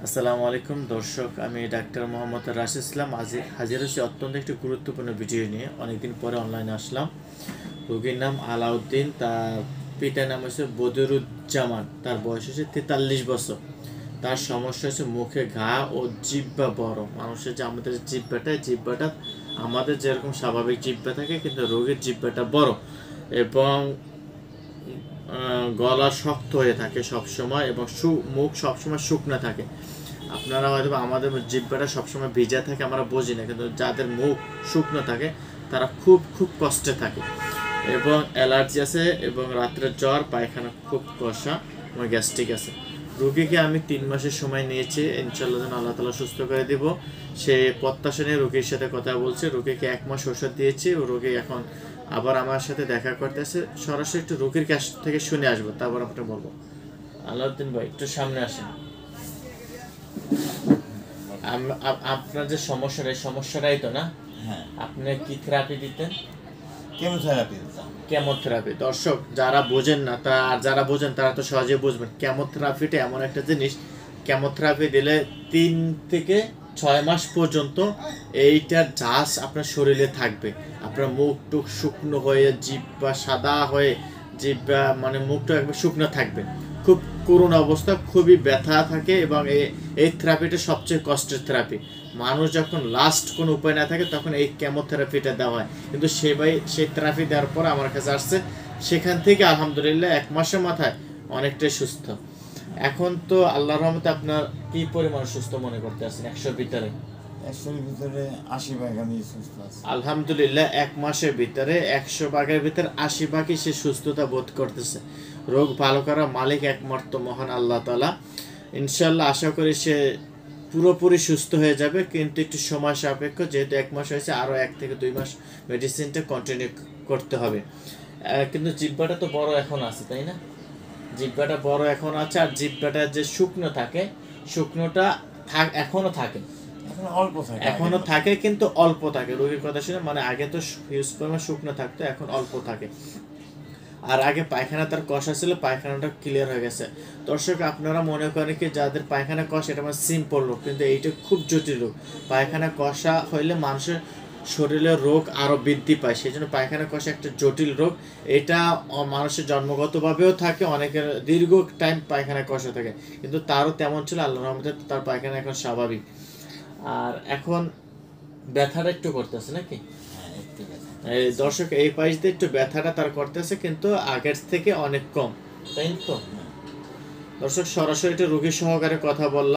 আসসালামু আলাইকুম দর্শক, আমি ডাক্তার মোহাম্মদ রাশিদ ইসলাম হাজির হয়েছি অত্যন্ত একটি গুরুত্বপূর্ণ ভিডিও নিয়ে। অনেকদিন পরে অনলাইনে আসলাম। রোগীর নাম আলাউদ্দিন, তার পিতার নাম হচ্ছে বদরুজ্জামান, তার বয়স হচ্ছে 43 বছর। তার সমস্যা হচ্ছে মুখে ঘা ও জিহ্বা বড়। মানুষের যে আমাদের জিহ্বাটা আমাদের যেরকম স্বাভাবিক জিহ্বা থাকে, কিন্তু রোগীর জিহ্বাটা বড় এবং গলা শক্ত হয়ে থাকে সবসময় এবং মুখ সবসময় শুকনো থাকে। আপনারা হয়তো আমাদের জিহ্বাটা সবসময় ভিজা থাকে, আমরা বুঝি না, কিন্তু যাদের মুখ শুকনো থাকে তারা খুব খুব কষ্টে থাকে এবং অ্যালার্জি আছে এবং রাত্রে জ্বর, পায়খানা খুব কষা এবং গ্যাস্ট্রিক আছে। রুগীকে আমি 3 মাসের সময় নিয়েছি, ইনশাল্লাহ যেন আল্লাহ তালা সুস্থ করে দিব সে প্রত্যাশা নিয়ে রুগীর সাথে কথা বলছে। রুগীকে 1 মাস ওষুধ দিয়েছি ও রুগী এখন আবার আমার সাথে দেখা করতেছে। সরাসরি একটু রুগীর কাছ থেকে শুনে আসবো, তারপর আপনাকে বলবো। আলাউদ্দিন ভাই, একটু সামনে আসেন। আপনার যে সমস্যাটা, এই সমস্যাটাই তো না? হ্যাঁ, আপনি কি থেরাপি দিতেন? কেমোথেরাপি দিতাম। কেমোথেরাপি। দর্শক যারা বোঝেন না, তা আর যারা বোঝেন তারা তো সহজে বুঝবেন। কেমোথেরাপিটা এমন একটা জিনিস, কেমোথেরাপি দিলে 3 থেকে 6 মাস পর্যন্ত এইটার ঝাঁজ আপনার শরীরে থাকবে। আপনার মুখ টুক শুকনো হয়ে, জিহ্বা সাদা হয়ে, জিহ্বা মানে মুখটা একবার শুকনো থাকবে, খুব করুণ অবস্থা, খুবই ব্যথা থাকে এবং এই থেরাপিটা সবচেয়ে কষ্টের থেরাপি। মানুষ যখন লাস্ট কোনো উপায় না থাকে তখন এই কেমোথেরাপিটা দেওয়া হয়, কিন্তু সেই থেরাপি দেওয়ার পর আমার কাছে আসছে, সেখান থেকে আলহামদুলিল্লাহ 1 মাসের মাথায় অনেকটাই সুস্থ। এখন তো আল্লাহর রহমতে আপনার কি পরিমাণ সুস্থ মনে করতে আছেন 100 ভিতরে? 100-এর ভিতরে 80 ভাগ আমি সুস্থ আছি। আলহামদুলিল্লাহ 1 মাসের ভিতরে 100 ভাগের ভিতরে 80 ভাগই সে সুস্থতা বোধ করতেছে। রোগ ভালো করার মালিক একমাত্র মহান আল্লাহ তাআলা। ইনশাল্লাহ আশা করি সে পুরোপুরি সুস্থ হয়ে যাবে, কিন্তু একটু সময় সাপেক্ষ। যেহেতু 1 মাস হয়েছে, আরও 1 থেকে 2 মাস মেডিসিনটা কন্টিনিউ করতে হবে। কিন্তু জিহ্বাটা তো বড় এখন আছে, তাই না? জিহ্বাটা বড় এখন আছে, আর জিহ্বাটা যে শুকনো থাকে, শুকনোটা এখনো থাকে, এখন অল্প থাকে। এখনো থাকে কিন্তু অল্প থাকে। রোগীর কথা শুনে মানে আগে তো হিউজ পরিমাণ শুকনো থাকতো, এখন অল্প থাকে। আর আগে পায়খানা তার কষা ছিল, পায়খানাটা ক্লিয়ার হয়ে গেছে। দর্শক আপনারা মনে করেন কি যাদের পায়খানা কষা এটা মানে সিম্পল রোগ, কিন্তু এইটা খুব জটিল রোগ। পায়খানা কষা হইলে মানুষের শরীরের রোগ আরও বৃদ্ধি পায়, সেই জন্য পায়খানা কষা একটা জটিল রোগ। এটা মানুষের জন্মগতভাবেও থাকে, অনেকের দীর্ঘ টাইম পায়খানা কষা থাকে, কিন্তু তারও তেমন ছিল। আল্লাহর রহমতে তার পায়খানা এখন স্বাভাবিক। আর এখন ব্যথাটা একটু করতেছে নাকি? হ্যাঁ, একটু ব্যথা। এই দর্শক এই পাশ দিয়ে একটু ব্যথাটা তার করতেছে, কিন্তু আগের থেকে অনেক কম, তাই তো? দর্শক সরাসরি একটা রোগী সহকারে কথা বললাম।